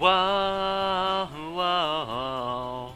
Whoa, whoa.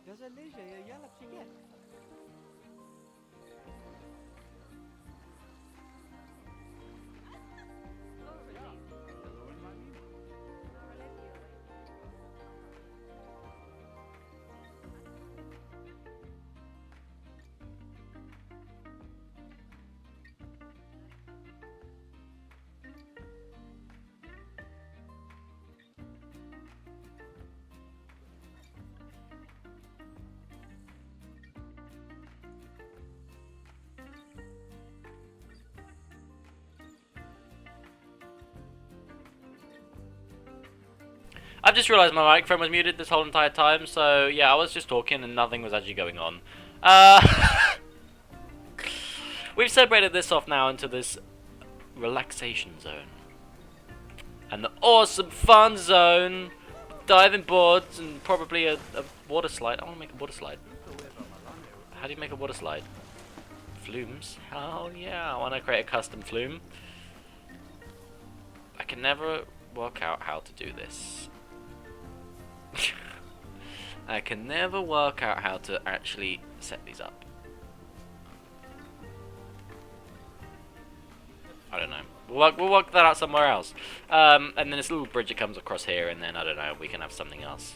Gaza leisure, yalla psiket. I've just realised my microphone was muted this whole entire time, so yeah, I was just talking and nothing was actually going on. We've separated this off now into this relaxation zone. And the awesome fun zone, diving boards and probably a water slide. I want to make a water slide. How do you make a water slide? Flumes? Hell yeah, I want to create a custom flume. I can never work out how to do this. I can never work out how to actually set these up. I don't know. We'll work that out somewhere else. And then this little bridge that comes across here, and then I don't know. We can have something else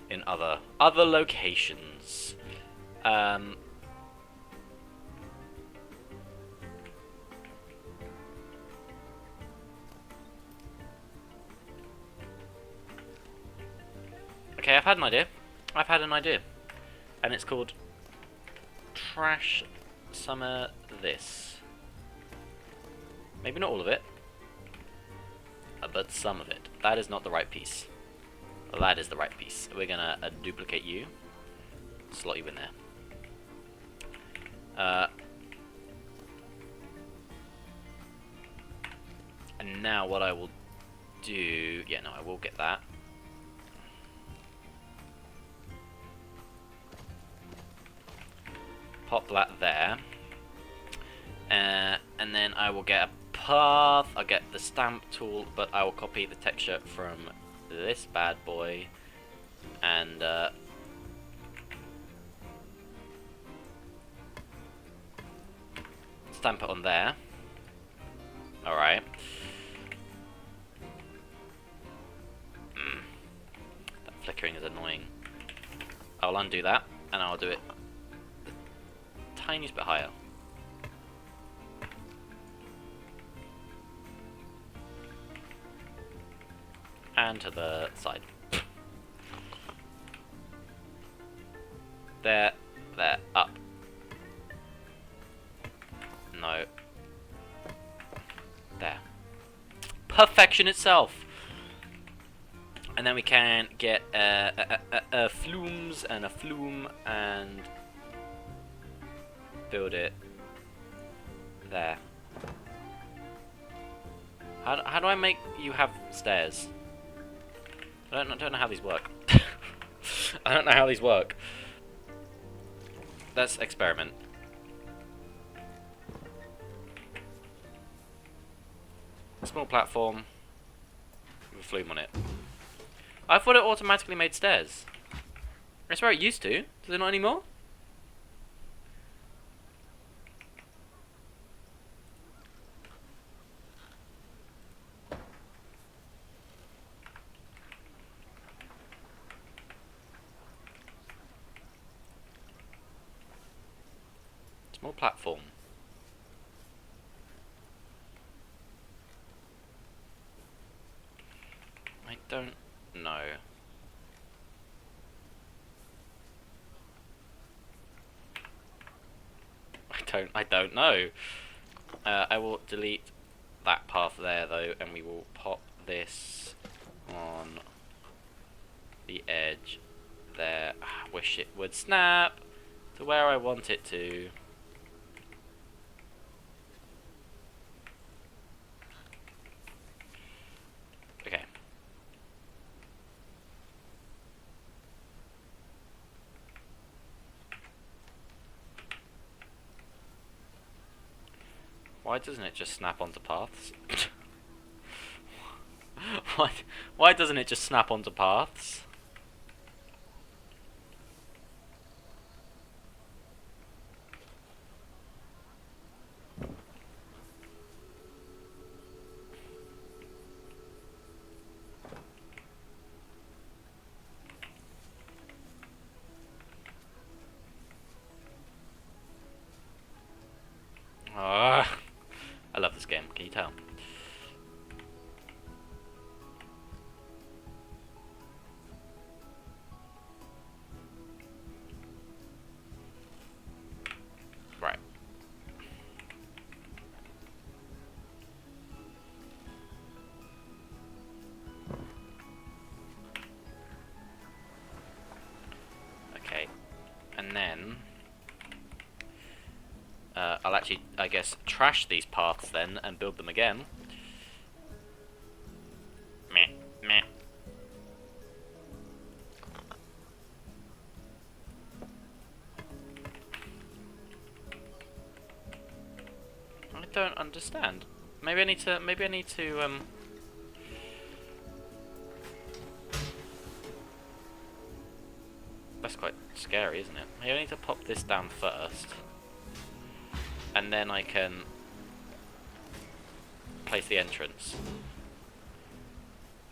in other locations. Okay, I've had an idea. And it's called Trash Summer This. Maybe not all of it, but some of it. That is not the right piece. That is the right piece. We're gonna duplicate you, slot you in there. And now what I will do... Yeah, no, I will get that. Pop that there. And then I will get a path. I'll get the stamp tool, but I will copy the texture from this bad boy. And stamp it on there. Alright. That flickering is annoying. I'll undo that, and I'll do it the tiniest bit higher. And to the side. There, up. No. There. Perfection itself. And then we can get flumes and a flume and build it there. How do I make you have stairs? I don't know how these work. I don't know how these work. Let's experiment. A small platform with a flume on it. I thought it automatically made stairs. That's where it used to. Does it not anymore? Small platform. I don't know. I don't know. I will delete that path there though, and we will pop this on the edge there. Wish it would snap to where I want it to. Okay. Why doesn't it just snap onto paths? Why doesn't it just snap onto paths? I love this game, can you tell? Right. Okay. And then I'll actually, I guess, trash these paths then and build them again. Meh, meh. I don't understand. Maybe I need to, That's quite scary, isn't it? Maybe I need to pop this down first. And then I can place the entrance.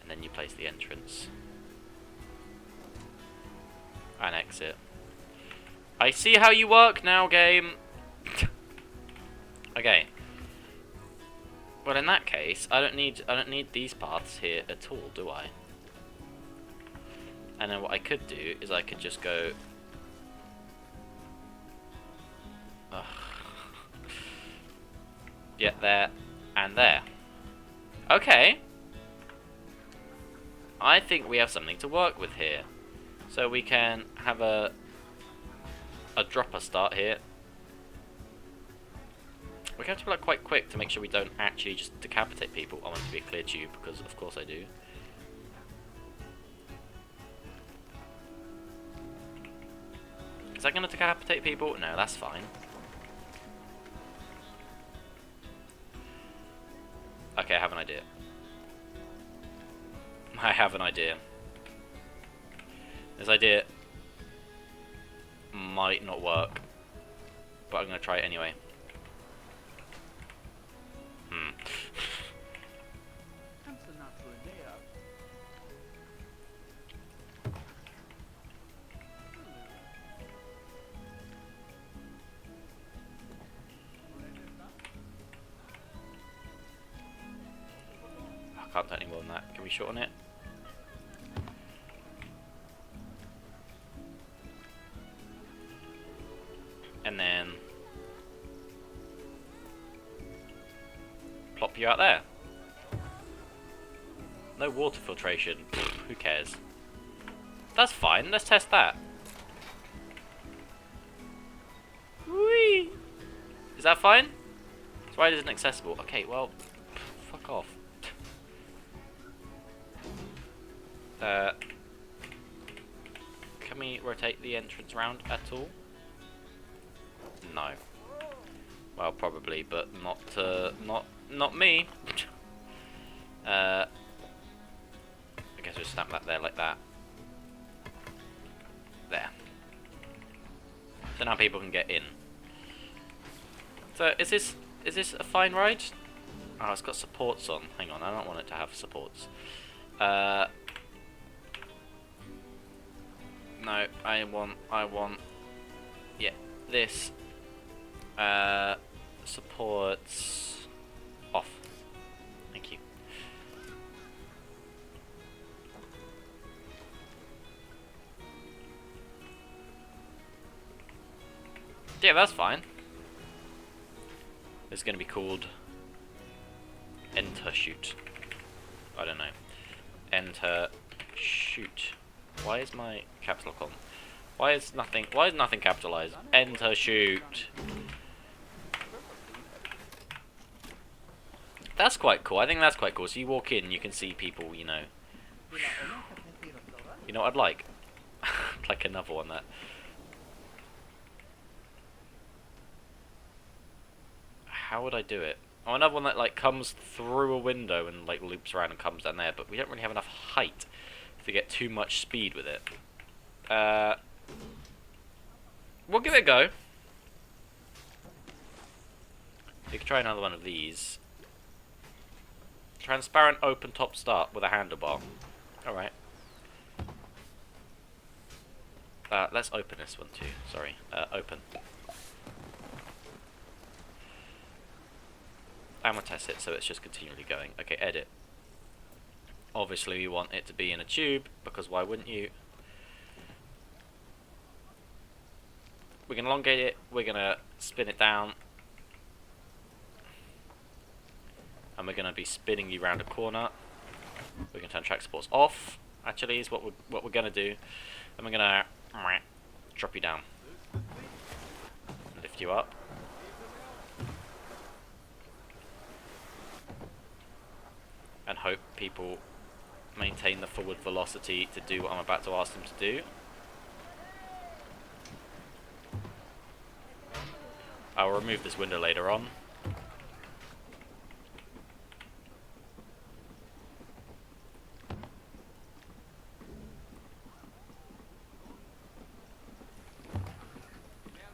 And then you place the entrance. And exit. I see how you work now, game! Okay. Well, in that case, I don't need these paths here at all, do I? And then what I could do is I could just go... Ugh. Yeah, there and there. Okay. I think we have something to work with here. So we can have a dropper start here. We have to be like quite quick to make sure we don't actually just decapitate people. I want it to be a clear tube because of course I do. Is that going to decapitate people? No, that's fine. Okay, I have an idea. I have an idea. This idea might not work, but I'm going to try it anyway. I can't do any more than that. Can we shorten it? And then plop you out there. No water filtration. Pfft, who cares? That's fine. Let's test that. Whee! Is that fine? This ride isn't accessible. Okay, well, fuck off. Can we rotate the entrance round at all? No. Well, probably, but not me. I guess we'll snap that there like that. There. So now people can get in. So is this a fine ride? Oh, it's got supports on. Hang on, I don't want it to have supports. No, I want, yeah, this, supports off. Thank you. Yeah, that's fine. It's going to be called Enter Shoot. I don't know. Enter Shoot. Why is my caps lock on? Why is nothing capitalized? Enter Shoot. That's quite cool. I think that's quite cool. So you walk in, you can see people, you know. You know what I'd like? Like another one that. How would I do it? Oh, another one that like comes through a window and like loops around and comes down there, but we don't really have enough height to get too much speed with it. We'll give it a go. You can try another one of these. Transparent open top start with a handlebar. Alright. Let's open this one too. Sorry. Open. I'm gonna test it so it's just continually going. Okay, edit. Obviously we want it to be in a tube, because why wouldn't you? We're gonna elongate it, we're gonna spin it down. And we're gonna be spinning you around a corner. We're gonna turn track supports off, actually, is what we're gonna do. And we're gonna drop you down. Lift you up. And hope people maintain the forward velocity to do what I'm about to ask them to do. I'll remove this window later on.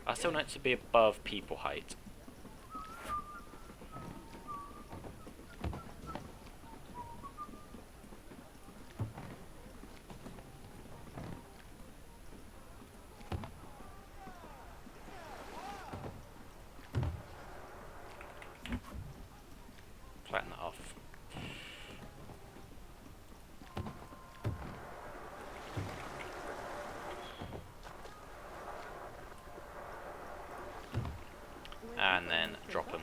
I still want it to be above people height. Flatten that off. And then drop them.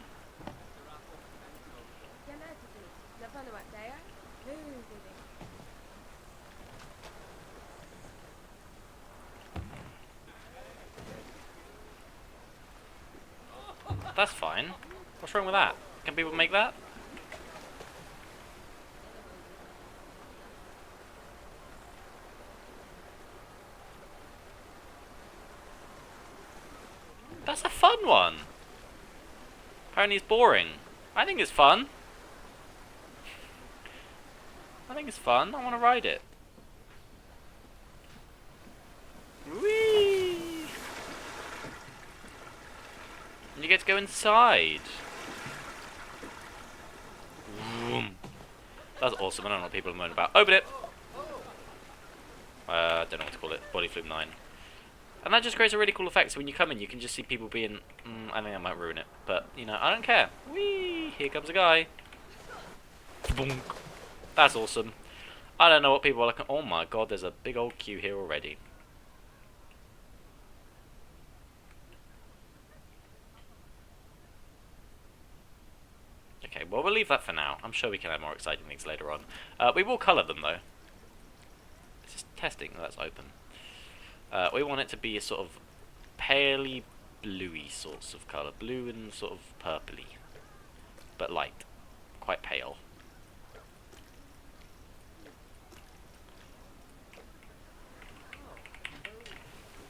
That's fine. What's wrong with that? Can people make that? That's a fun one. Apparently it's boring. I think it's fun. I think it's fun. I want to ride it. Whee! And you get to go inside. Vroom. That's awesome. I don't know what people are moaning about. Open it! I don't know what to call it. Body Flute 9. And that just creates a really cool effect. So when you come in, you can just see people being... I think I might ruin it. But, you know, I don't care. Whee! Here comes a guy. Boonk. That's awesome. I don't know what people are looking... Oh my god, there's a big old queue here already. Okay, well, we'll leave that for now. I'm sure we can have more exciting things later on. We will colour them, though. It's just testing. That's open. We want it to be a sort of paley bluey sorts of colour. Blue and sort of purpley. but light. Quite pale.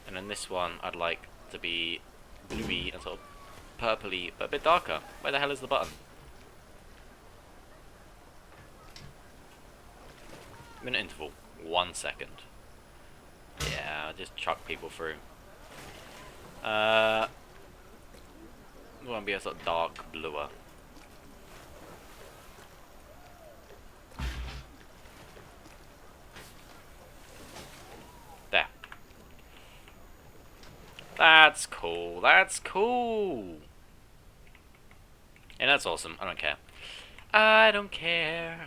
And then this one I'd like to be bluey and sort of purpley, but a bit darker. Where the hell is the button? Minute interval. 1 second. Yeah, just chuck people through. We want to be a sort of dark bluer. There. That's cool. That's cool. Yeah, that's awesome. I don't care. I don't care.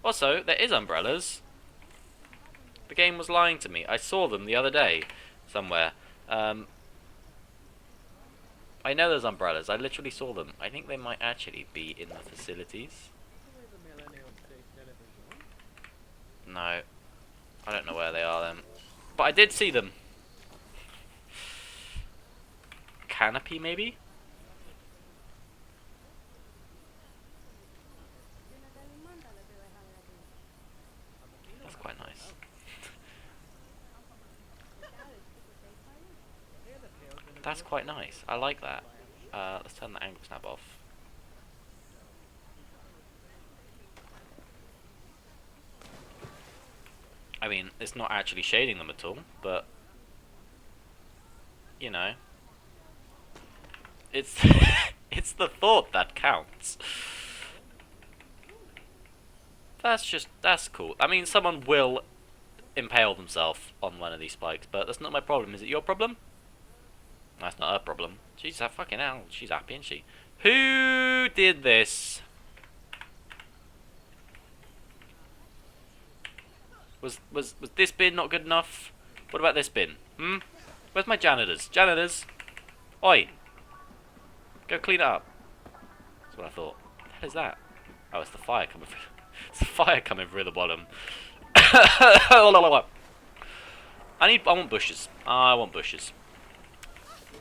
Also, there is umbrellas. The game was lying to me. I saw them the other day somewhere. I know there's umbrellas. I literally saw them. I think they might actually be in the facilities. No. I don't know where they are then. But I did see them. Canopy, maybe? That's quite nice. That's quite nice. I like that. Let's turn the angle snap off. I mean, it's not actually shading them at all, but you know, it's it's the thought that counts. That's cool. I mean, someone will impale themselves on one of these spikes, but that's not my problem. Is it your problem? That's not her problem. She's that fucking hell. She's happy, isn't she? Who did this? Was this bin not good enough? What about this bin? Hmm? Where's my janitors? Janitors! Oi! Go clean it up. That's what I thought. What the hell is that? Oh, it's the fire coming through. It's the fire coming through the bottom. I want bushes. I want bushes.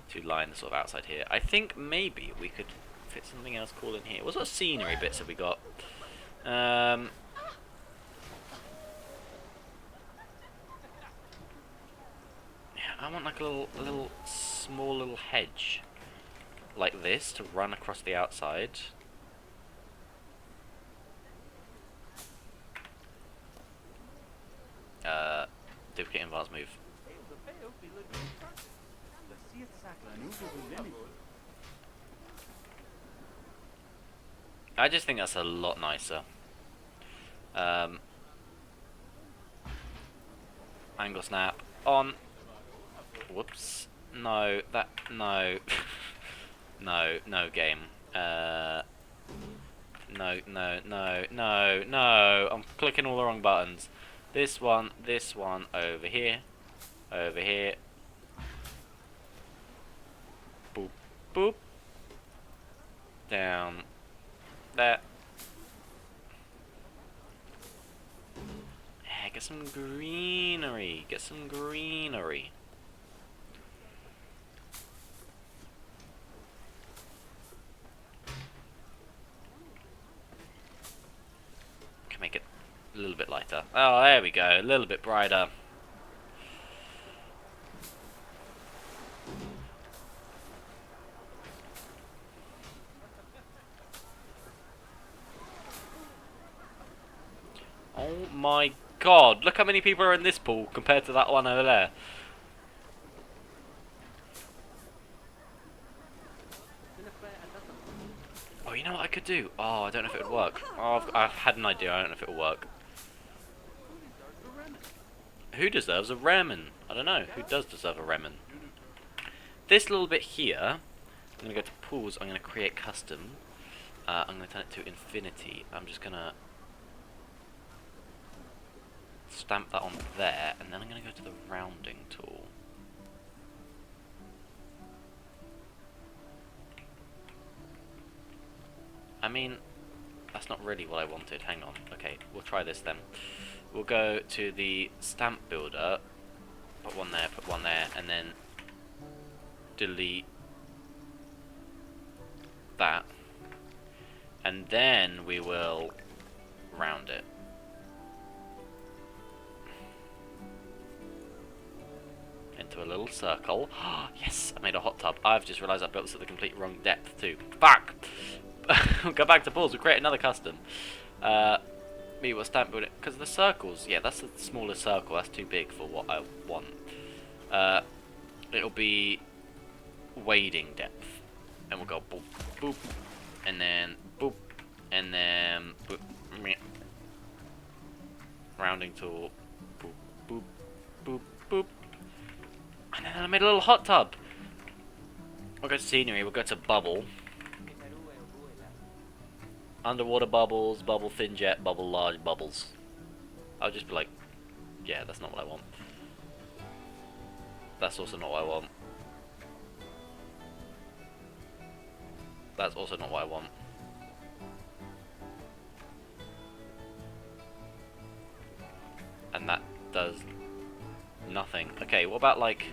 To line the sort of outside here. I think maybe we could fit something else cool in here. What sort of scenery bits have we got? Yeah, I want like a small little hedge like this to run across the outside. Duplicate advanced move. I just think that's a lot nicer. Angle snap on. Whoops. No, no. No game. No. I'm clicking all the wrong buttons. This one over here. Over here. Boop, boop. Down. There. Yeah, get some greenery. Get some greenery. Can make it a little bit lighter. Oh, there we go. A little bit brighter. Oh my god, look how many people are in this pool compared to that one over there. Oh, you know what I could do? Oh, I don't know if it would work. Oh, I've had an idea, I don't know if it will work. Who deserves a ramen? I don't know, who does deserve a ramen? This little bit here, I'm going to go to pools, I'm going to create custom. I'm going to turn it to infinity. I'm just going to stamp that on there, and then I'm going to go to the rounding tool. I mean, that's not really what I wanted. Hang on. Okay, we'll try this then. We'll go to the stamp builder, put one there, and then delete that. And then we will round it. Into a little circle. Yes, I made a hot tub. I've just realised I built this at the complete wrong depth too. Fuck! Go back to pools. We'll create another custom. We will stamp build it because the circles. Yeah, that's the smallest circle. That's too big for what I want. It'll be wading depth, and we'll go boop, boop, and then boop, and then boop, meh. Rounding tool, boop, boop, boop, boop, and then I made a little hot tub. We'll go to scenery. We'll go to bubble. Underwater bubbles, bubble thin jet, bubble large bubbles. I'll just be like, yeah, that's not what I want. That's also not what I want. That's also not what I want. And that does nothing. Okay, what about like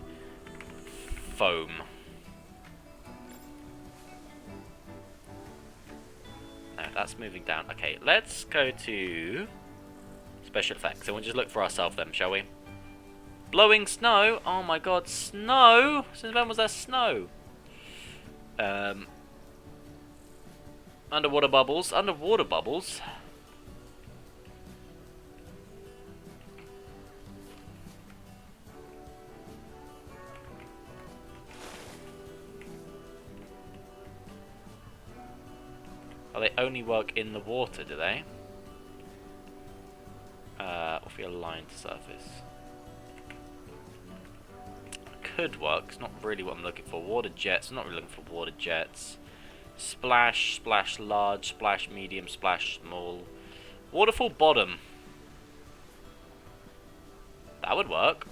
foam? No, that's moving down. Okay, let's go to special effects and we'll just look for ourselves then, shall we? Blowing snow? Oh my god, snow? Since when was there snow? Underwater bubbles. Underwater bubbles? Oh, they only work in the water, do they? Off your lined surface. Could work. It's not really what I'm looking for. Water jets. I'm not really looking for water jets. Splash, splash large, splash medium, splash small. Waterfall bottom. That would work.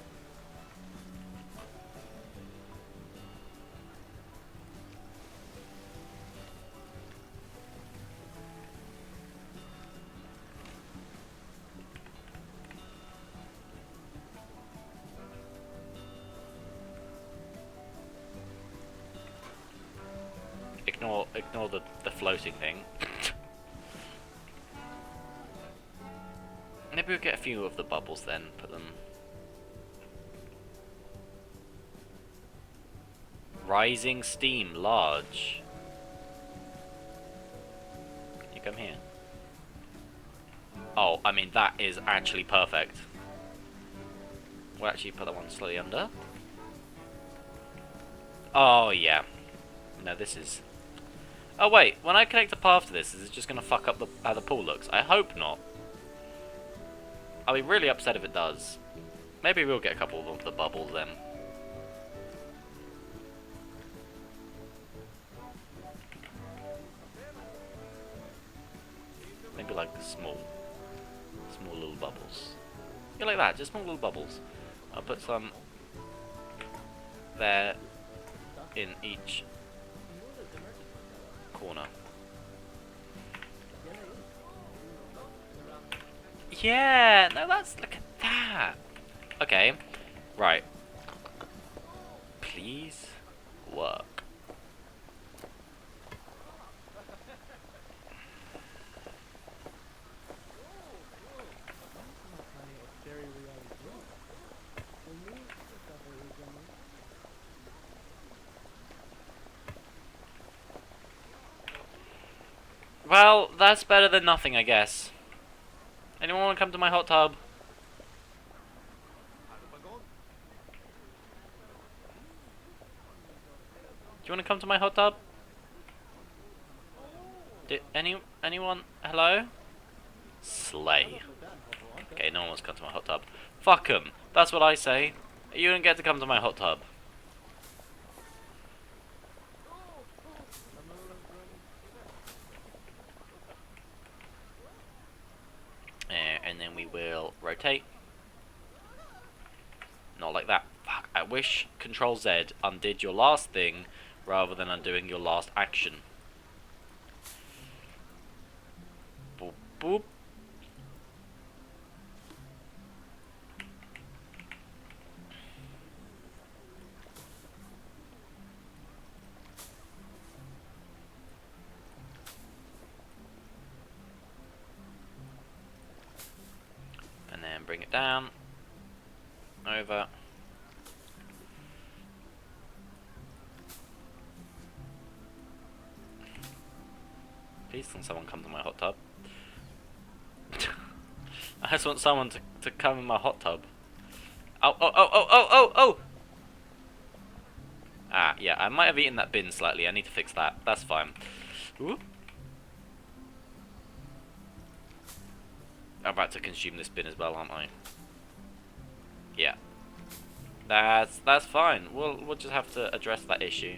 Ignore the floating thing. Maybe we'll get a few of the bubbles then, put them... Rising steam, large. Can you come here? Oh, I mean, that is actually perfect. We'll actually put that one slightly under. Oh, yeah. No, this is... Oh, wait. When I connect a path to this, is it just going to fuck up how the pool looks? I hope not. I'll be really upset if it does. Maybe we'll get a couple of the bubbles then. Maybe like small little bubbles. Yeah, like that, just small little bubbles. I'll put some there in each corner. Yeah, no, that's, look at that. Okay, right. Please work. Well, that's better than nothing, I guess. Anyone want to come to my hot tub? Do you want to come to my hot tub? Anyone? Hello? Slay. Okay, no one wants to come to my hot tub. Fuck 'em. That's what I say. You don't get to come to my hot tub. And then we will rotate. Not like that. Fuck, I wish Control Z undid your last thing rather than undoing your last action. Boop, boop. bring it down. Over. Please can someone come to my hot tub. I just want someone to come in my hot tub. Oh, oh, oh, oh, oh, oh, oh! Ah, yeah, I might have eaten that bin slightly. I need to fix that. That's fine. Ooh. I'm about to consume this bin as well, aren't I? Yeah. That's fine. We'll just have to address that issue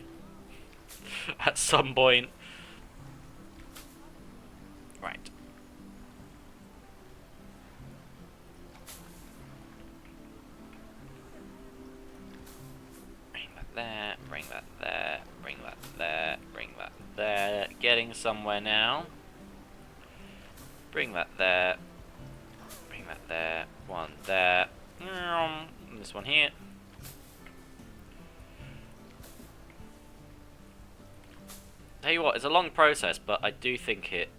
at some point. Right. Bring that there, bring that there, bring that there, bring that there. Getting somewhere now. Bring that there. Bring that there. One there. And this one here. Tell you what, it's a long process, but I do think it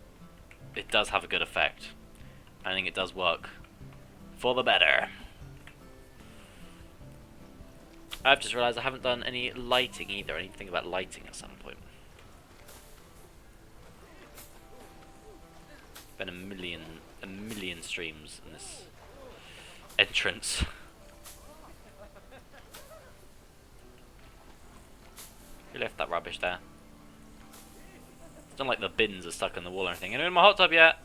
does have a good effect. I think it does work for the better. I've just realised I haven't done any lighting either. I need to think about lighting at some point. Been a million streams in this entrance. Who left that rubbish there? It's not like the bins are stuck in the wall or anything. Anyone in my hot tub yet?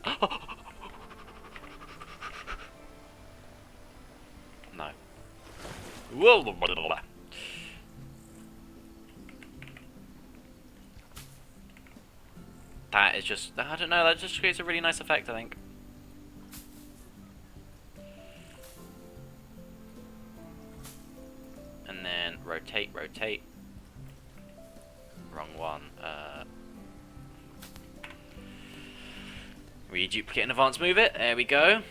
No. Whoa. That is just, I don't know, that just creates a really nice effect, I think. And then rotate, rotate. Wrong one. Reduplicate and advance move it. There we go.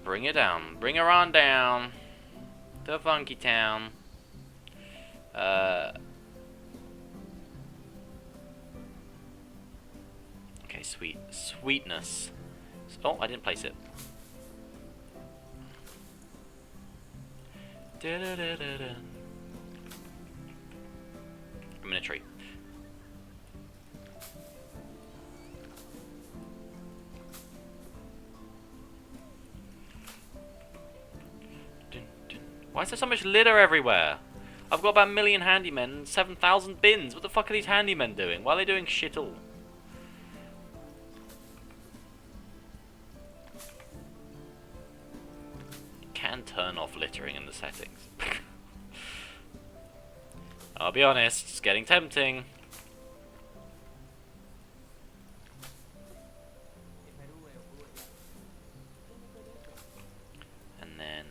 Bring it down. Bring her on down. To Funky Town. Okay, sweetness. Oh, I didn't place it. I'm in a tree. Why is there so much litter everywhere? I've got about 1 million handymen and 7,000 bins. What the fuck are these handymen doing? Why are they doing shit all? You can turn off littering in the settings. I'll be honest, it's getting tempting. And then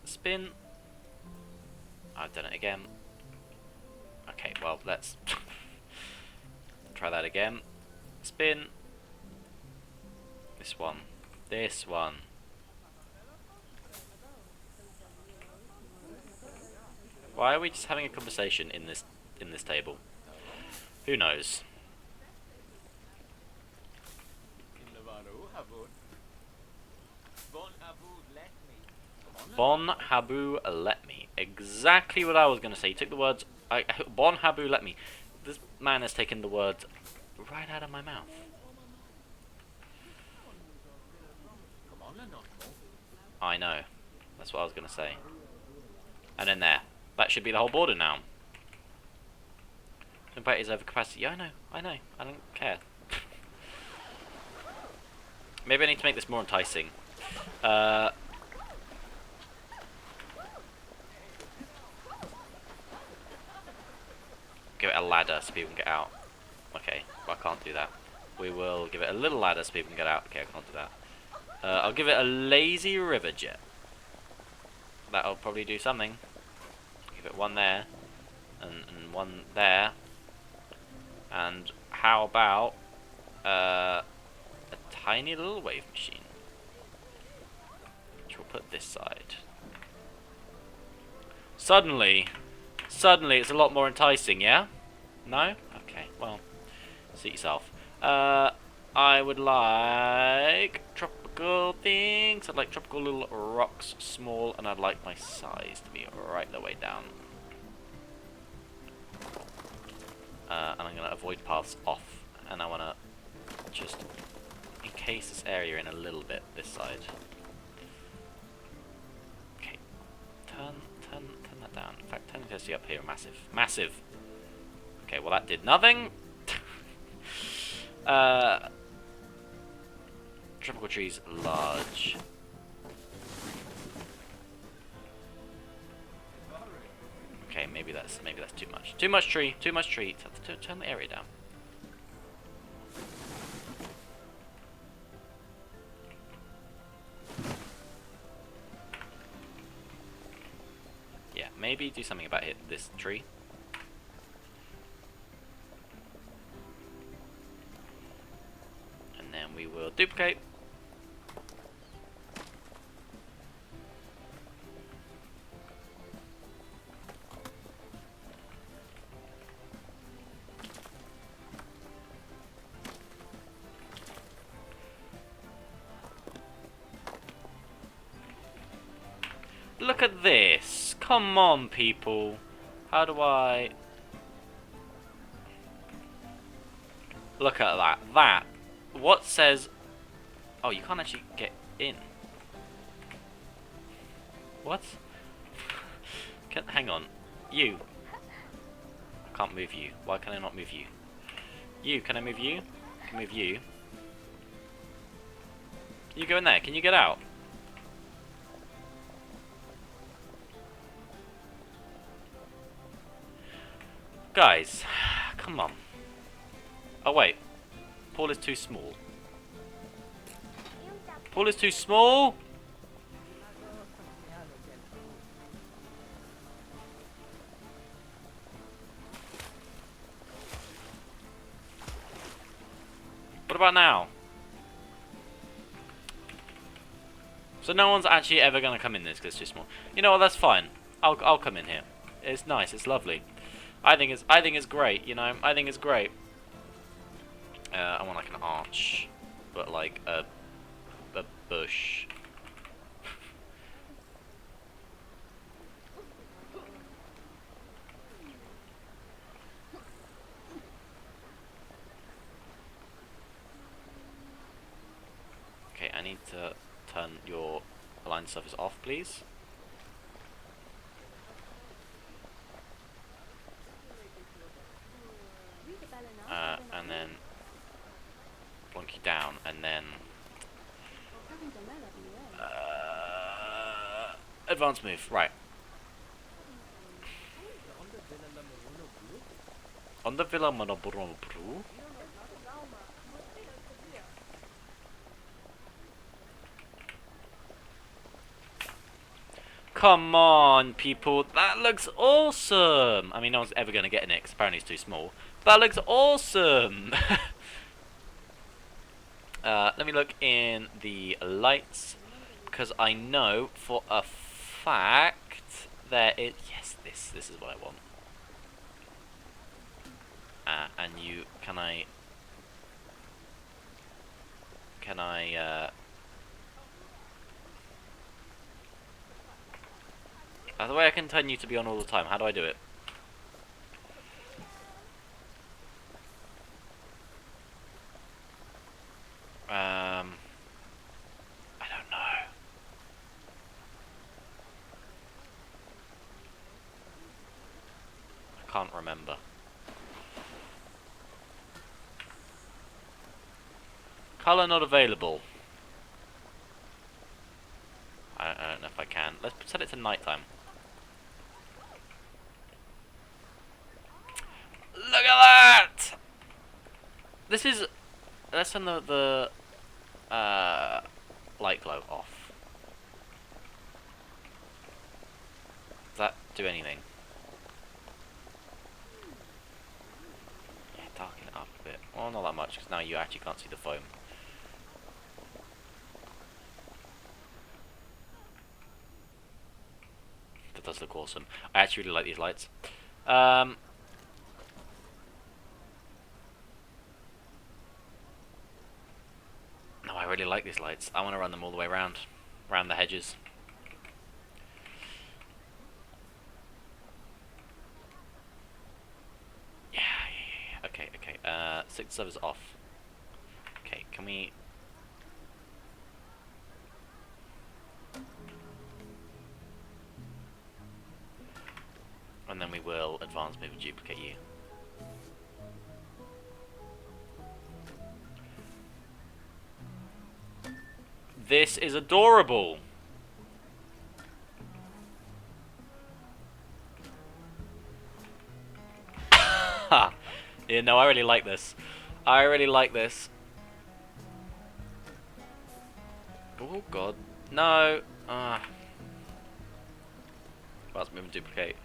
spin. I've done it again. Okay, well, let's try that again. Spin. This one. This one. Why are we just having a conversation in this table? Who knows? Bon Habu let me. Exactly what I was going to say. You took the words. Bon Habu let me. This man has taken the words right out of my mouth. I know. That's what I was going to say. And then there. That should be the whole border now. Impact is over capacity. Yeah, I know. I don't care. Maybe I need to make this more enticing. Give it a ladder so people can get out. Okay, well, I can't do that. We will give it a little ladder so people can get out. Okay, I can't do that. I'll give it a lazy river jet. That'll probably do something. Give it one there, and one there. And how about a tiny little wave machine, which we'll put this side. Suddenly it's a lot more enticing, yeah? No? Okay, well, suit yourself. I would like tropical tropical things. I'd like tropical little rocks, small, and I'd like my size to be right the way down. And I'm going to avoid paths off, and I want to just encase this area in a little bit, this side. Okay, turn that down. In fact, turn the intensity up here, massive. Massive! Okay, well that did nothing. Tropical trees, large. Okay, maybe that's too much. Too much tree. Turn the area down. Yeah, maybe do something about this tree. And then we will duplicate. Look at this. Come on, people. How do I... Look at that. That. What says... Oh, you can't actually get in. What? Hang on. You. I can't move you. Why can I not move you? You. Can I move you? I can move you. Can you go in there? Can you get out? Guys, come on. Oh wait, Paul is too small. Paul is too small? What about now? So no one's actually ever going to come in this because it's too small. You know what, that's fine. I'll come in here. It's nice, it's lovely. I think it's great, you know. I think it's great. I want like an arch, but like a bush. Okay, I need to turn your align surface off, please. And then plonk you down, and then advanced move, right. On the Villa Monoburu. Come on, people, that looks awesome. I mean, no one's ever going to get in it because apparently it's too small. That looks awesome. Let me look in the lights, because I know for a fact there is... Yes, this is what I want. And you... Can I... the way I can turn you to be on all the time. How do I do it? I don't know. I can't remember. Color not available. I don't know if I can. Let's set it to nighttime. Look at that! This is... Let's turn the light glow off. Does that do anything? Yeah, darken it up a bit. Well, not that much, because now you actually can't see the foam. That does look awesome. I actually really like these lights. No, I really like these lights. I want to run them all the way around the hedges. Yeah. Okay. Six servers off. Okay, can we? And then we will advance move and duplicate you. This is adorable. Yeah, no, I really like this. I really like this. Oh god, no. Let's move and duplicate.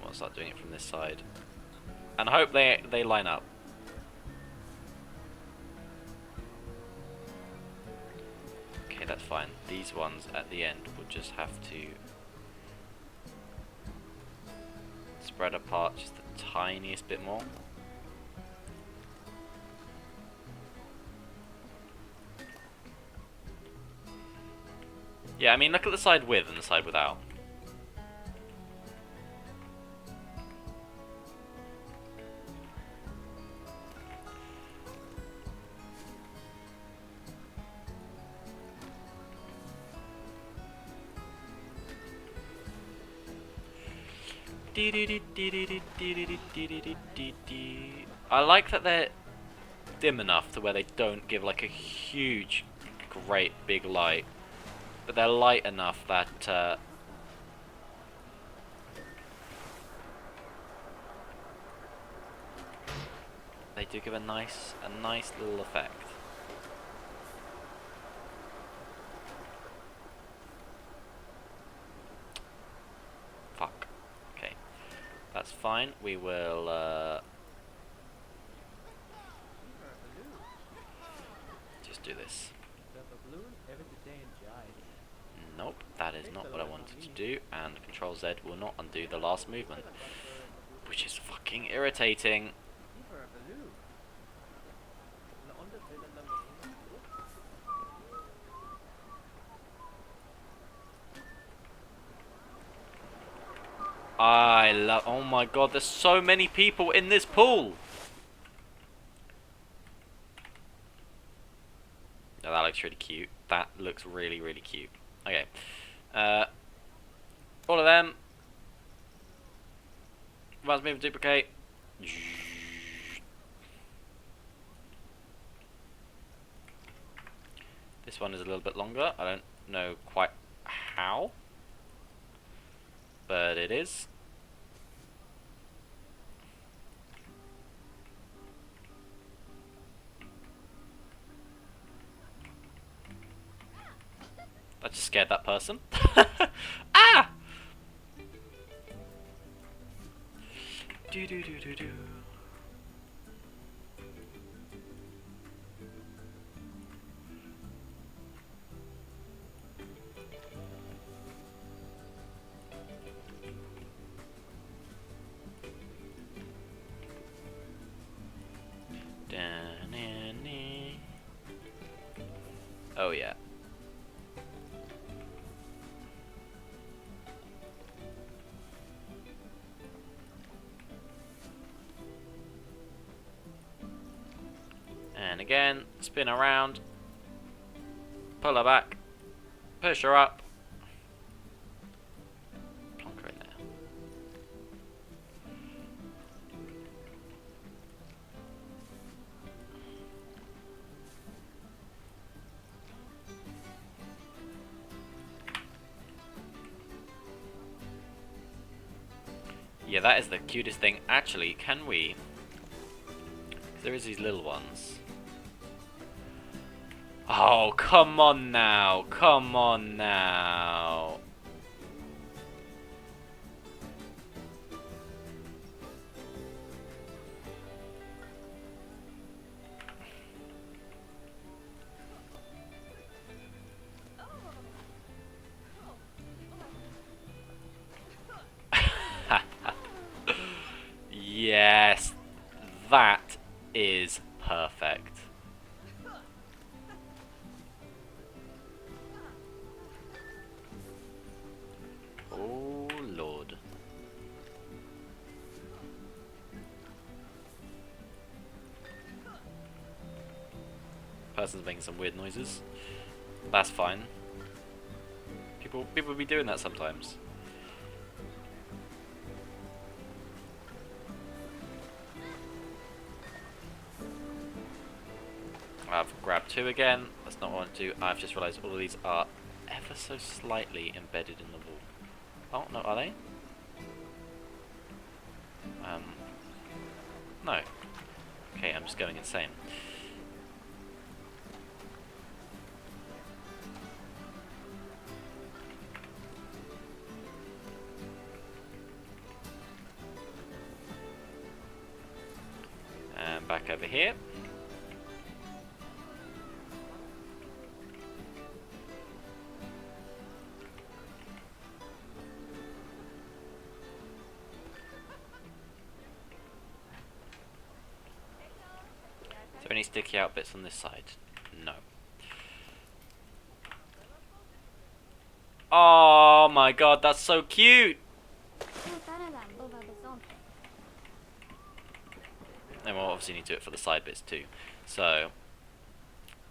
I'll start doing it from this side, and I hope they line up. Okay, that's fine. These ones at the end will just have to spread apart just the tiniest bit more. Yeah, I mean, look at the side with and the side without. I like that they're dim enough to where they don't give like a huge, great big light, but they're light enough that they do give a nice little effect. Fuck. Okay, that's fine. We will just do this. Nope, that is not what I wanted to do, and Control Z will not undo the last movement, which is fucking irritating. I love. Oh my god, there's so many people in this pool. Oh, that looks really cute. That looks really, really cute. Okay. All of them. Advance move and duplicate. This one is a little bit longer. I don't know quite how, but it is. I just scared that person. Ah! Do do do do do. Oh yeah. And again, spin around, pull her back, push her up, plonk her in there. Yeah, that is the cutest thing. Actually, can we? There is these little ones. Oh, come on now. Come on now. Yes. person's making some weird noises. That's fine. People be doing that sometimes. I've grabbed 2 again. That's not what I want to do. I've just realised all of these are ever so slightly embedded in the wall. Oh, no, are they? No. Okay, I'm just going insane. And back over here. Is there any sticky out bits on this side? No. Oh my god, that's so cute! And we'll obviously need to do it for the side bits too. So,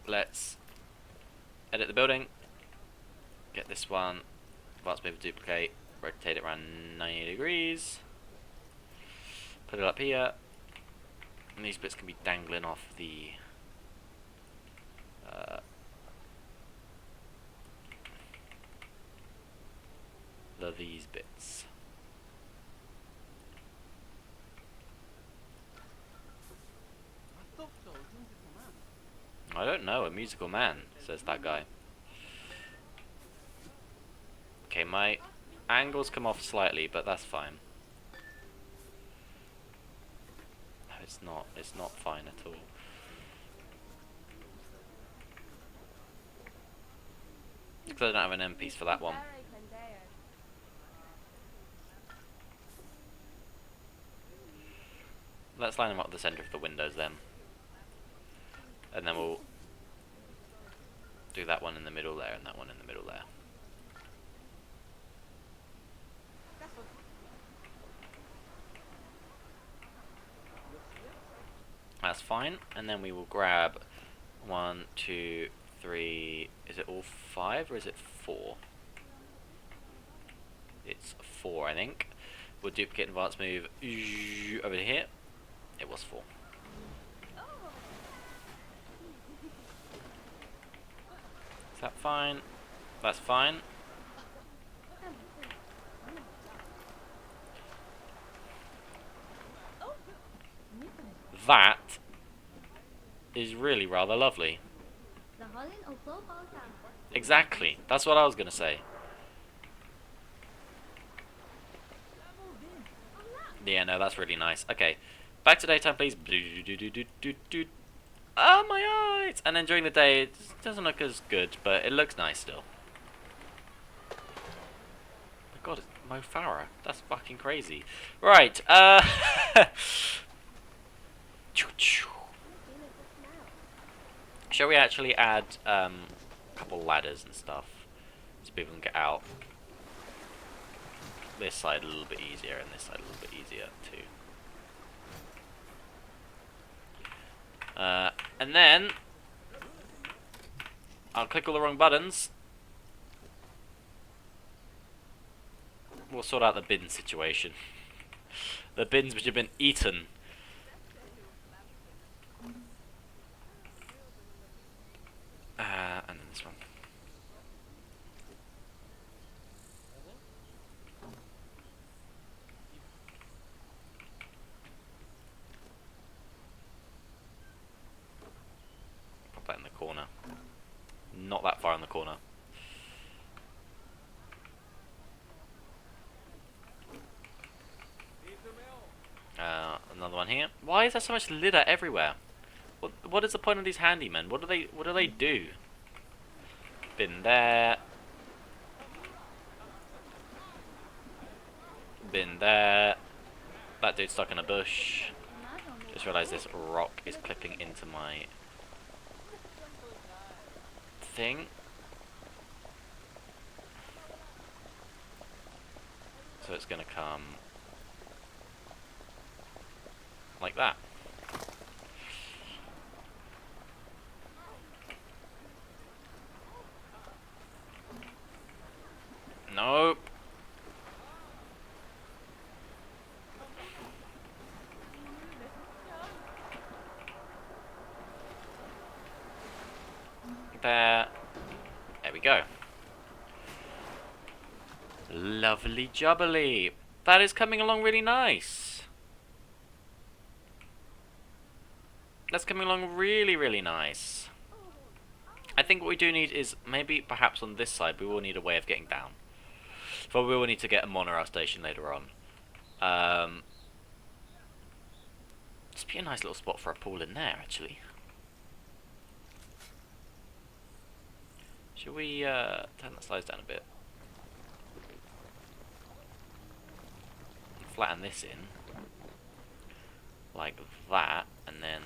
let's edit the building. Get this one. Advanced move duplicate. Rotate it around 90 degrees. Put it up here. And these bits can be dangling off the these bits. I don't know, a musical man, says that guy. Okay, my angles come off slightly, but that's fine. No, it's not fine at all. Because I don't have an end piece for that one. Let's line them up at the centre of the windows then. And then we'll do that one in the middle there and that one in the middle there. That's fine. And then we will grab 1, 2, 3. Is it all 5 or is it 4? It's 4, I think. We'll duplicate advanced move over here. It was 4. Is that fine? That's fine. That is really rather lovely. Exactly. That's what I was going to say. Yeah, no, that's really nice. Okay. Back to daytime, please. Oh, my eyes! And then during the day, it doesn't look as good, but it looks nice still. Oh my god, it's Mo Farah. That's fucking crazy. Right, shall we actually add a couple ladders and stuff so people can get out? This side a little bit easier and this side a little bit easier too. And then I'll click all the wrong buttons. We'll sort out the bin situation. The bins which have been eaten. And then this one. Pop that in the corner. Not that far in the corner. Another one here. Why is there so much litter everywhere? What is the point of these handymen? What do they do? Bin there. Bin there. That dude's stuck in a bush. Just realised this rock is clipping into my thing. So it's gonna come like that. Nope. There. There we go. Lovely jubbly. That is coming along really nice. That's coming along really, really nice. I think what we do need is, maybe perhaps on this side, we will need a way of getting down. But we will need to get a monorail station later on. This would be a nice little spot for a pool in there, actually. Should we turn that size down a bit? Flatten this in. Like that, and then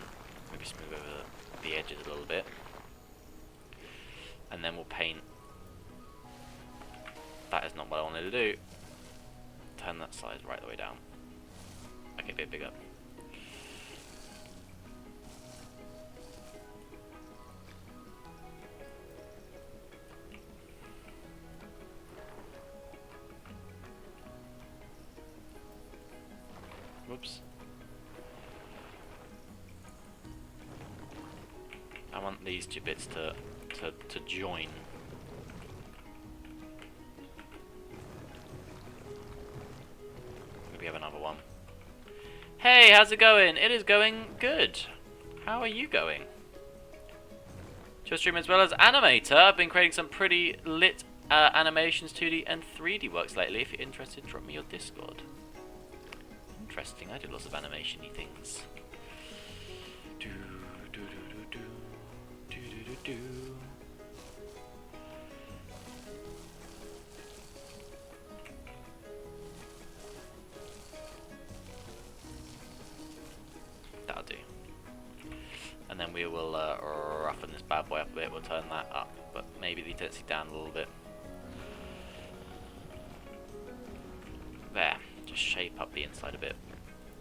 maybe smooth over the edges a little bit. And then we'll paint. That is not what I wanted to do. Turn that size right the way down. Okay, a bit bigger. Whoops. I want these two bits to join. Maybe have another one. Hey, how's it going? It is going good. How are you going? To stream as well as animator. I've been creating some pretty lit animations, 2D and 3D works lately. If you're interested, drop me your Discord. Interesting. I do lots of animation-y things. Do do do do do do do do. That'll do. And then we will roughen this bad boy up a bit. We'll turn that up, but maybe the intensity down a little bit. There. Just shape up the inside a bit,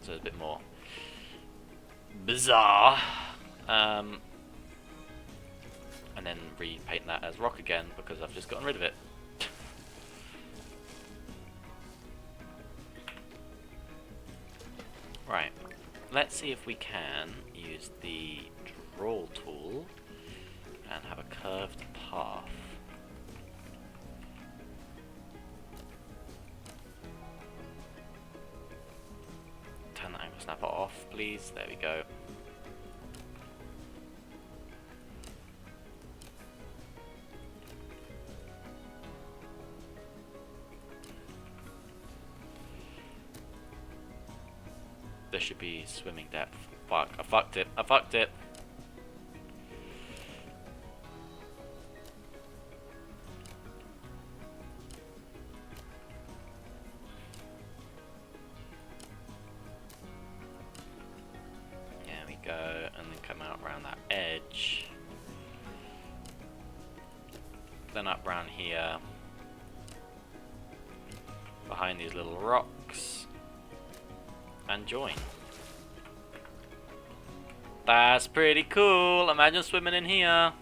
so it's a bit more bizarre. And then repaint that as rock again because I've just gotten rid of it. Right, let's see if we can use the draw tool and have a curved path. Turn the angle snapper off, please. There we go. There should be swimming depth. Fuck, I fucked it. I fucked it. There we go, and then come out around that edge. Then up round here. Behind these little rocks. And join. That's pretty cool. Imagine swimming in here.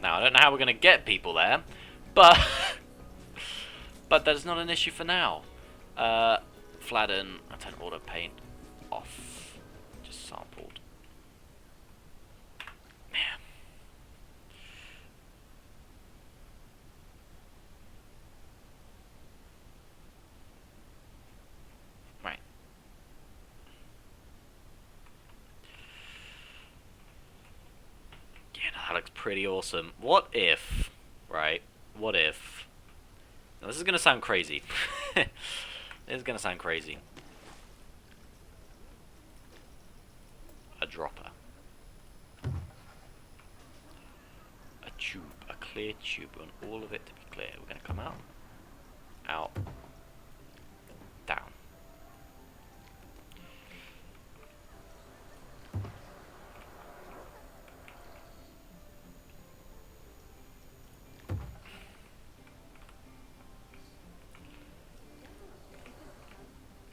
Now, I don't know how we're going to get people there, but but that's not an issue for now. Flatten. I turn auto paint off. Just sampled. Man. Right. Yeah, no, that looks pretty awesome. What if, right? What if? Now, this is gonna sound crazy. This is gonna sound crazy. A dropper. A tube. A clear tube. We want all of it to be clear. We're gonna come out. Out. Down.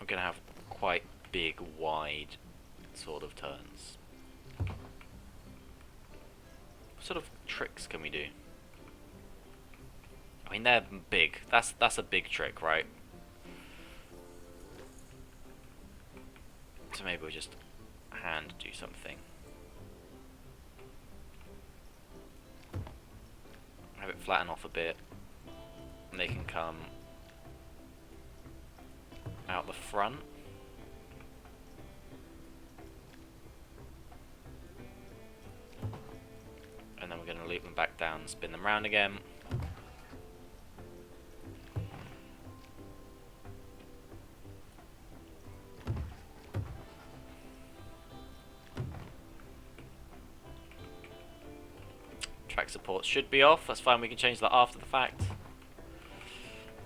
We're gonna have quite big, wide sort of turns. What sort of tricks can we do? I mean, they're big. That's a big trick, right? So maybe we'll just hand do something. Have it flatten off a bit. And they can come out the front. And then we're going to loop them back down and spin them round again. Track support should be off. That's fine, we can change that after the fact.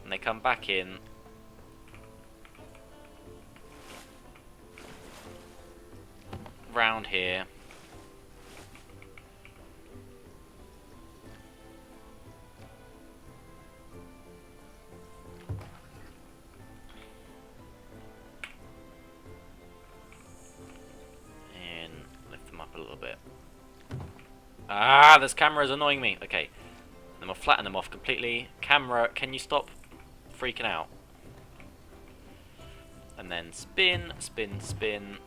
And they come back in. Round here. And lift them up a little bit. Ah, this camera is annoying me. Okay. Then we'll flatten them off completely. Camera, can you stop freaking out? And then spin, spin, spin.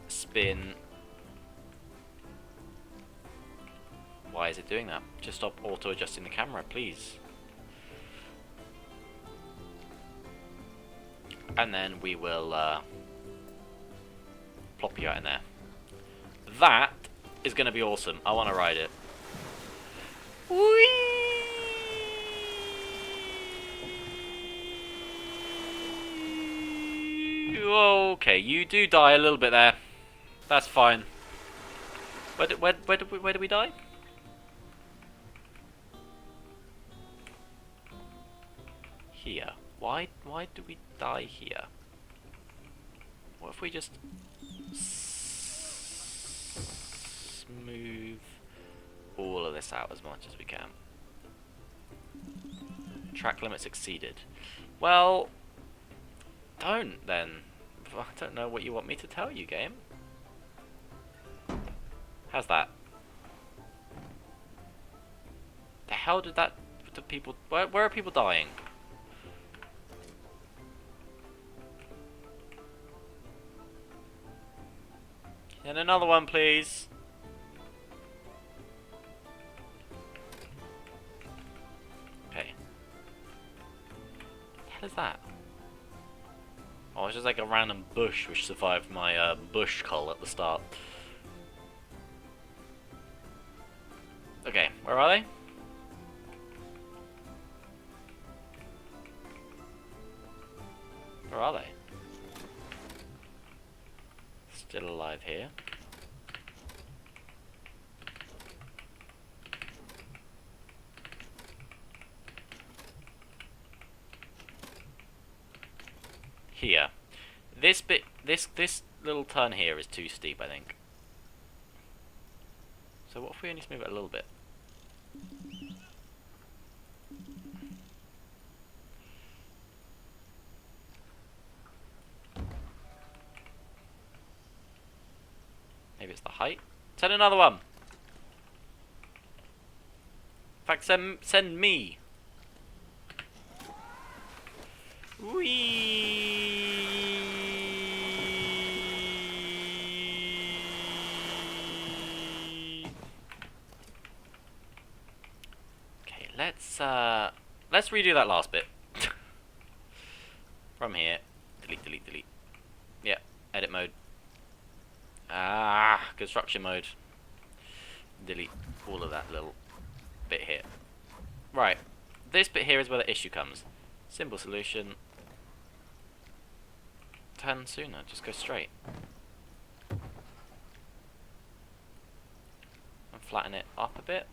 Spin. Why is it doing that? Just stop auto-adjusting the camera, please. And then we will plop you out in there. That is going to be awesome. I want to ride it. Whee! Okay, you do die a little bit there. That's fine. Where did we die? Here. Why do we die here? What if we just smooth all of this out as much as we can? Track limits exceeded. Well, don't then. I don't know what you want me to tell you, game. How's that? The hell did that... Do people... Where are people dying? And another one, please. Okay. What the hell is that? Oh, it's just like a random bush which survived my bush cull at the start. Okay, where are they? Where are they? Still alive here. Here. This bit, this little turn here is too steep, I think. So what if we only smooth it a little bit? Maybe it's the height. Send another one. In fact, send me. Whee! Okay, let's redo that last bit. From here. Delete, delete, delete. Yeah, edit mode. Ah, construction mode. Delete all of that little bit here. Right, this bit here is where the issue comes. Simple solution. Turn sooner, just go straight. And flatten it up a bit.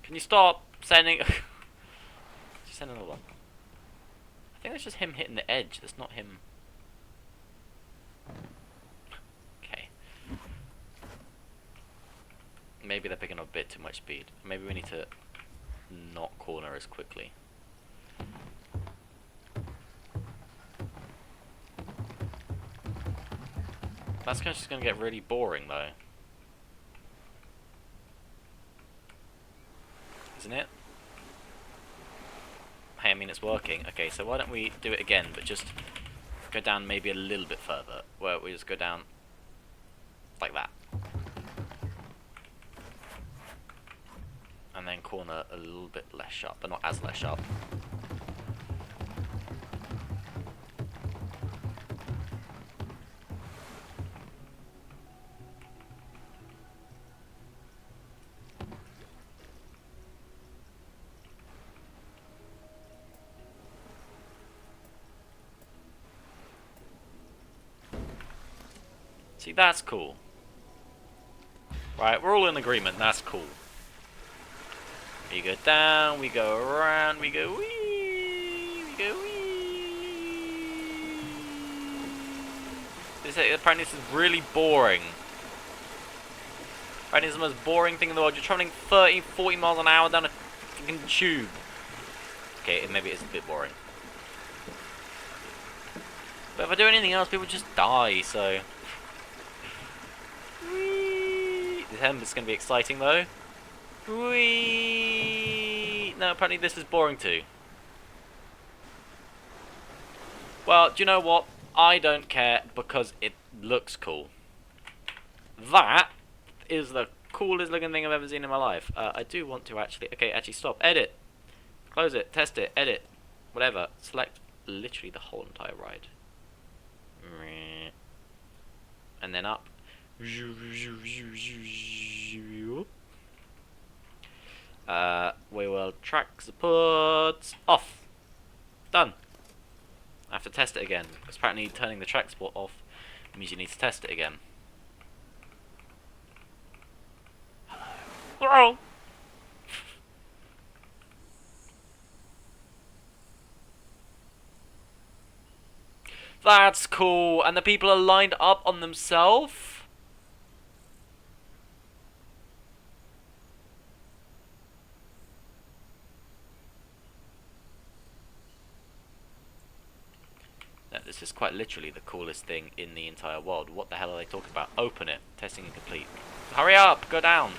Can you stop sending... Just send another one. I think that's just him hitting the edge, that's not him... Maybe they're picking up a bit too much speed. Maybe we need to not corner as quickly. That's just going to get really boring though. isn't it? Hey, I mean, it's working. Okay, so why don't we do it again, but just go down maybe a little bit further, where we just go down like that. And then corner a little bit less sharp, but not as less sharp. See, that's cool. Right, we're all in agreement, that's cool. We go down, we go around, we go wee, we go wee. Apparently this is really boring. Apparently it's the most boring thing in the world. You're travelling 30, 40 miles an hour down a fucking tube. Okay, maybe it's a bit boring. But if I do anything else, people just die, so... Whee! This end is going to be exciting, though. Whee! No, apparently this is boring, too. Well, do you know what? I don't care, because it looks cool. That is the coolest looking thing I've ever seen in my life. I do want to actually... Okay, actually stop. Edit. Close it. Test it. Edit. Whatever. Select literally the whole entire ride. And then up. We will track support off. Done. I have to test it again, because apparently turning the track support off means you need to test it again. Hello. That's cool. And the people are lined up on themselves? No, this is quite literally the coolest thing in the entire world. What the hell are they talking about? Open it. Testing incomplete. Hurry up! Go down!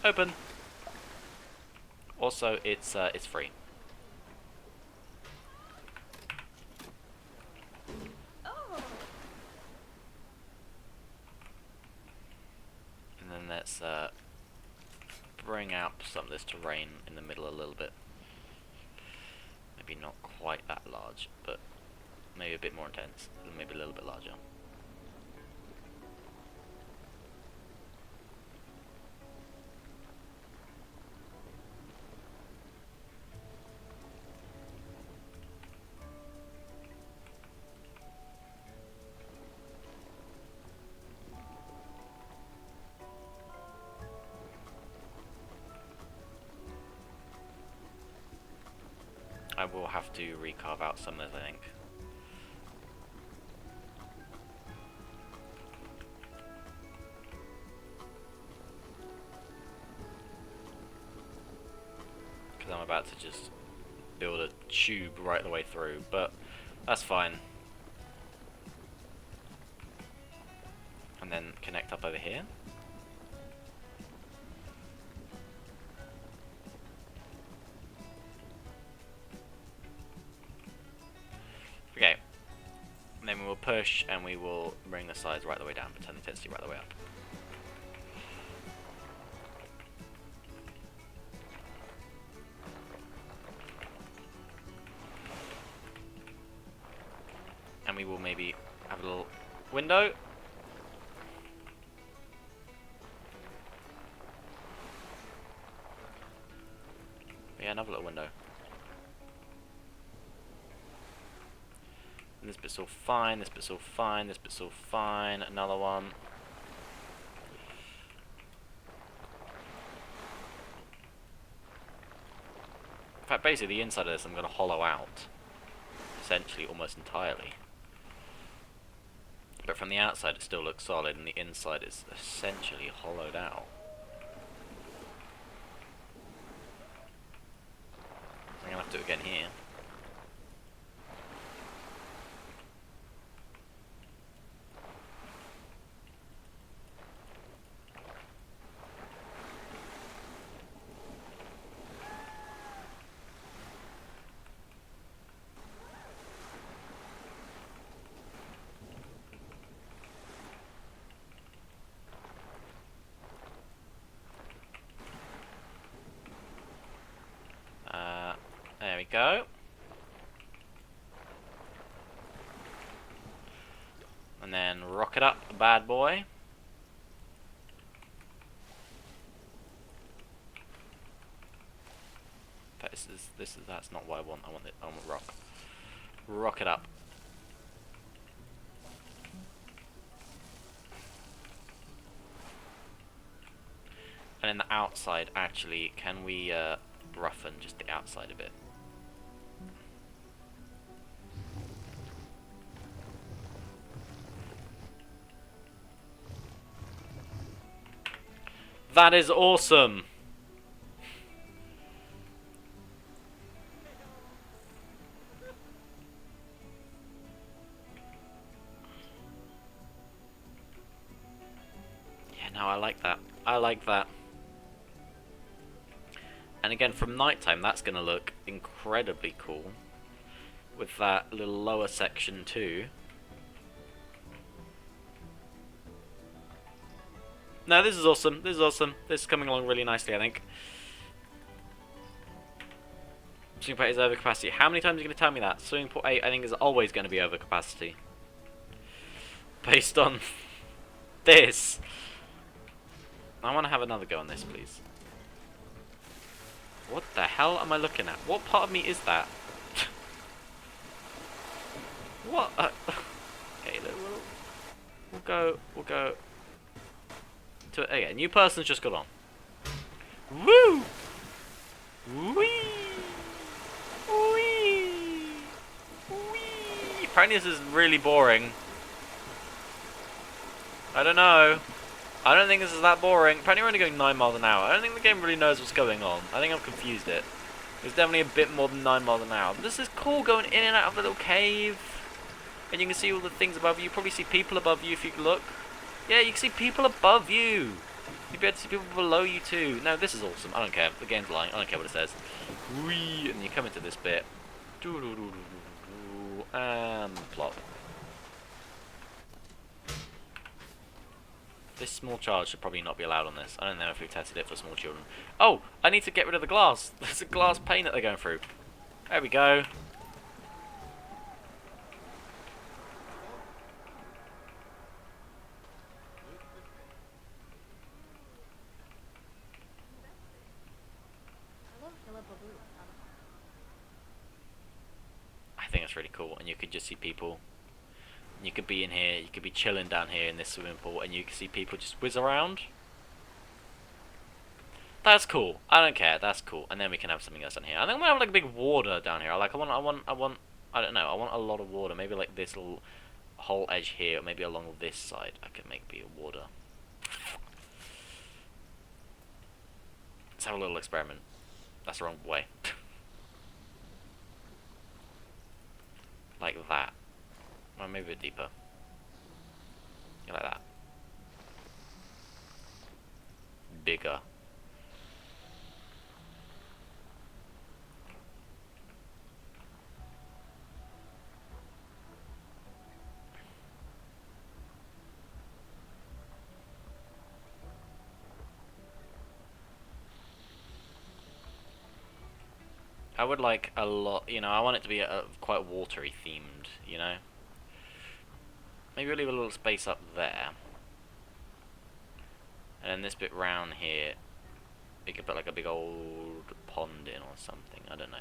Open. Also, it's free. And then let's bring out some of this terrain in the middle a little bit. Maybe not quite that large, but maybe a bit more intense, maybe a little bit larger. I will have to recarve out some of this, I think. Because I'm about to just build a tube right the way through, but that's fine. And then connect up over here. Okay, and then we will push and we will bring the sides right the way down, but turn the intensity right the way up. And we will maybe have a little window. Yeah, another little window. And this bit's all fine, this bit's all fine, this bit's all fine. Another one. In fact, basically the inside of this I'm going to hollow out. Essentially, almost entirely. But from the outside it still looks solid, and the inside is essentially hollowed out. I'm going to have to do it again here. go. And then rocket up, a bad boy. That's not what I want. I want rock. Rocket up. And then the outside, actually, can we roughen just the outside a bit? That is awesome! Yeah, no, I like that. I like that. And again, from nighttime, that's going to look incredibly cool. With that little lower section too. No, this is awesome. This is awesome. This is coming along really nicely, I think. Swimming pool 8 is over capacity. How many times are you going to tell me that? Swimming pool 8, I think, is always going to be over capacity. Based on this. I want to have another go on this, please. What the hell am I looking at? What part of me is that? What? Okay, we'll go to it again. New person's just got on. Woo! Wee! Wee! Wee! Apparently this is really boring. I don't know. I don't think this is that boring. Apparently we're only going 9 miles an hour. I don't think the game really knows what's going on. I think I've confused it. It's definitely a bit more than 9 miles an hour. But this is cool, going in and out of the little cave. And you can see all the things above you. You probably see people above you if you look. Yeah, you can see people above you. You'll be able to see people below you too. No, this is awesome. I don't care. The game's lying. I don't care what it says. Whee! And you come into this bit. And plop. This small child should probably not be allowed on this. I don't know if we've tested it for small children. Oh, I need to get rid of the glass. There's a glass pane that they're going through. There we go. I think it's really cool, and you could just see people. You could be in here, you could be chilling down here in this swimming pool, and you can see people just whiz around. That's cool. I don't care. That's cool. And then we can have something else down here. I think I'm gonna have like a big water down here. I don't know. I want a lot of water. Maybe like this little whole edge here, or maybe along this side. I could make be a water. Let's have a little experiment. That's the wrong way. Like that. Or maybe a bit deeper. Yeah, like that. Bigger. I would like a lot, you know, I want it to be quite watery themed, you know? Maybe we'll leave a little space up there. And then this bit round here, we could put like a big old pond in or something, I don't know.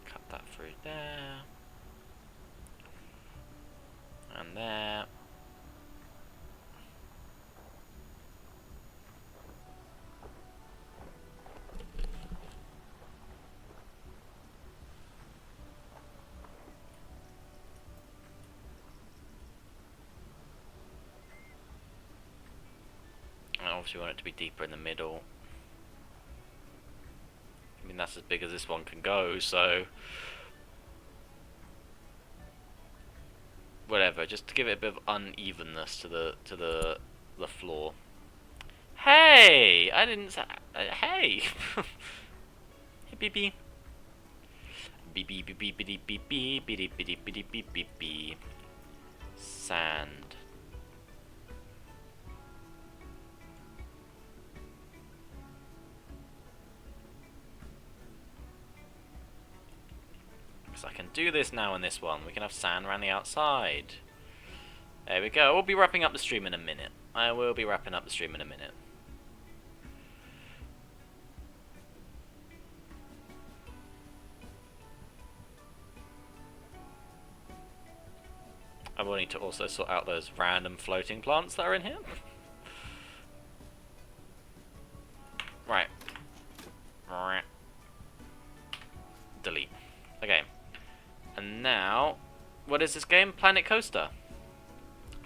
Cut that through there. And there. Obviously we want it to be deeper in the middle. I mean, that's as big as this one can go, so whatever, just to give it a bit of unevenness to the floor. Hey! I didn't say hey! Hey, beep beep. Beep beep beep beep beep beep beep beep beep beep beep beep beep. Sand. Because I can do this now in this one. We can have sand around the outside. There we go. We'll be wrapping up the stream in a minute. I will be wrapping up the stream in a minute. I will need to also sort out those random floating plants that are in here. Right. Delete. Okay. And now, what is this game? Planet Coaster.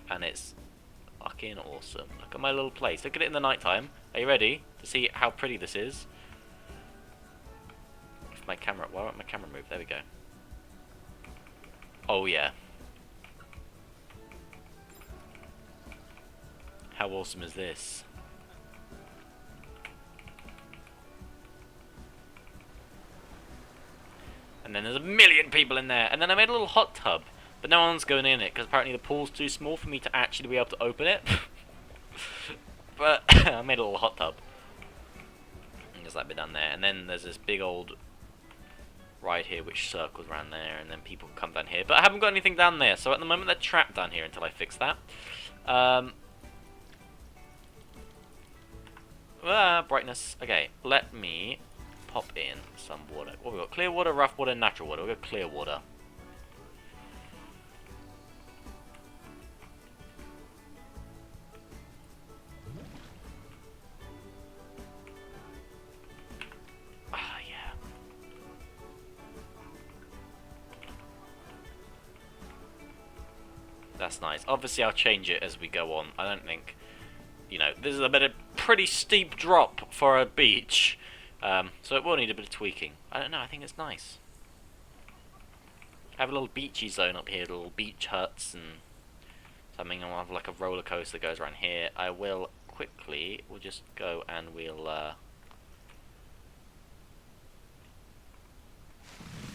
And it's fucking awesome. Look at my little place. Look at it in the nighttime. Are you ready to see how pretty this is? If my camera, why won't my camera move? There we go. Oh yeah. How awesome is this? And then there's a million people in there. And then I made a little hot tub. But no one's going in it, because apparently the pool's too small for me to actually be able to open it. But I made a little hot tub. And there's that bit down there. And then there's this big old ride here which circles around there. And then people come down here. But I haven't got anything down there. So at the moment they're trapped down here until I fix that. Brightness. Okay, let me pop in some water. What we got? Clear water, rough water, natural water. We've got clear water. Ah, yeah. That's nice. Obviously, I'll change it as we go on. I don't think, you know, this is a pretty steep drop for a beach. So it will need a bit of tweaking. I don't know, I think it's nice. I have a little beachy zone up here, little beach huts and something. I'll have like a roller coaster that goes around here. I will quickly, we'll just go and we'll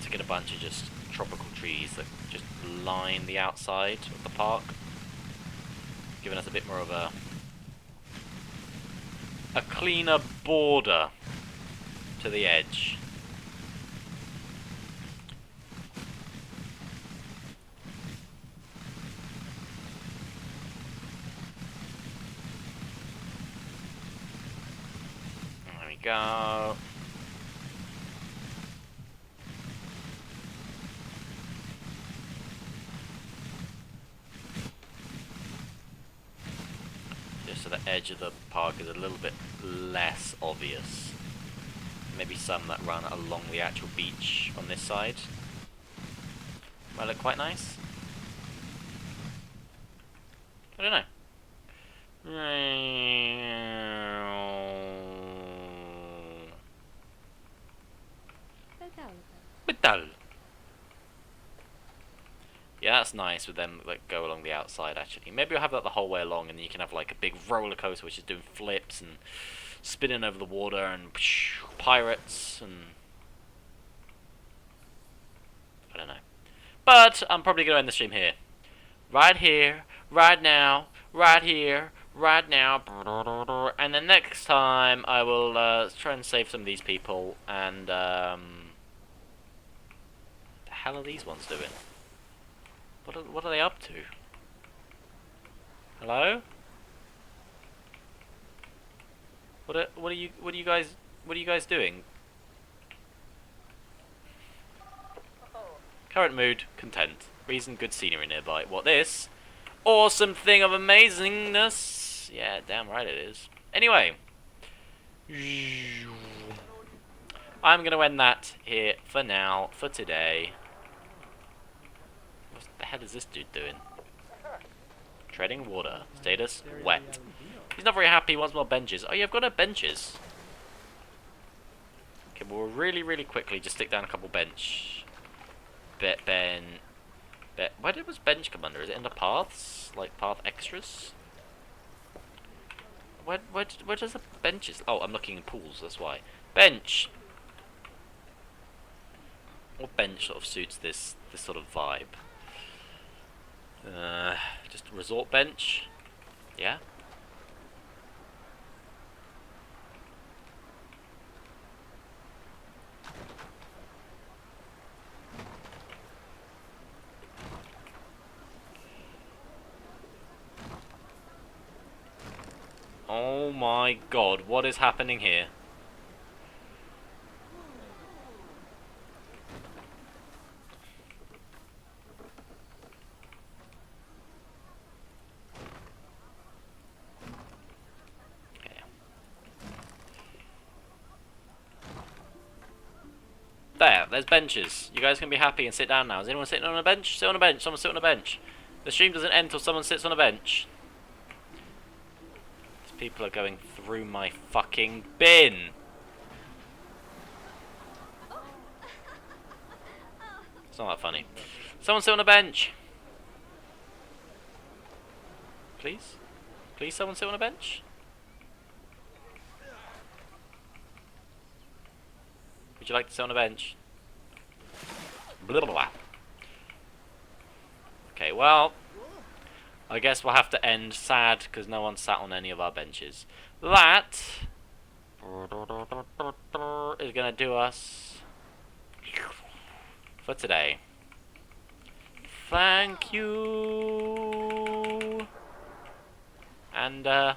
to get a bunch of just tropical trees that just line the outside of the park, giving us a bit more of a cleaner border to the edge. There we go. Just so the edge of the park is a little bit less obvious. Maybe some that run along the actual beach on this side. Might look quite nice. I don't know. Metal. Yeah, that's nice with them like go along the outside actually. Maybe I'll have that the whole way along and you can have like a big roller coaster which is doing flips and spinning over the water and pirates and I don't know. But I'm probably going to end the stream here. Right here, right now, right here, right now. And then next time I will try and save some of these people and what the hell are these ones doing? What are they up to? Hello? What are you guys doing? Current mood, content. Reason, good scenery nearby. What this? Awesome thing of amazingness. Yeah, damn right it is. Anyway. I'm going to end that here for now, for today. What the hell is this dude doing? Treading water. Status, wet. He's not very happy. He wants more benches. Oh yeah, I've got no benches. Okay, well, we'll really quickly just stick down a couple bench. Where was bench come under? Is it in the paths? Like path extras? Where does the benches? Oh, I'm looking in pools. That's why. Bench. What bench sort of suits this sort of vibe? Just resort bench. Yeah. Oh my god, what is happening here? Okay. There's benches. You guys can be happy and sit down now. Is anyone sitting on a bench? Sit on a bench. Someone sit on a bench. The stream doesn't end until someone sits on a bench. These people are going through my fucking bin. It's not that funny. Someone sit on a bench. Please? Please someone sit on a bench? Would you like to sit on a bench? Blah, blah, blah. Okay, well, I guess we'll have to end sad because no one sat on any of our benches. That is going to do us for today. Thank you. And, ta-ra.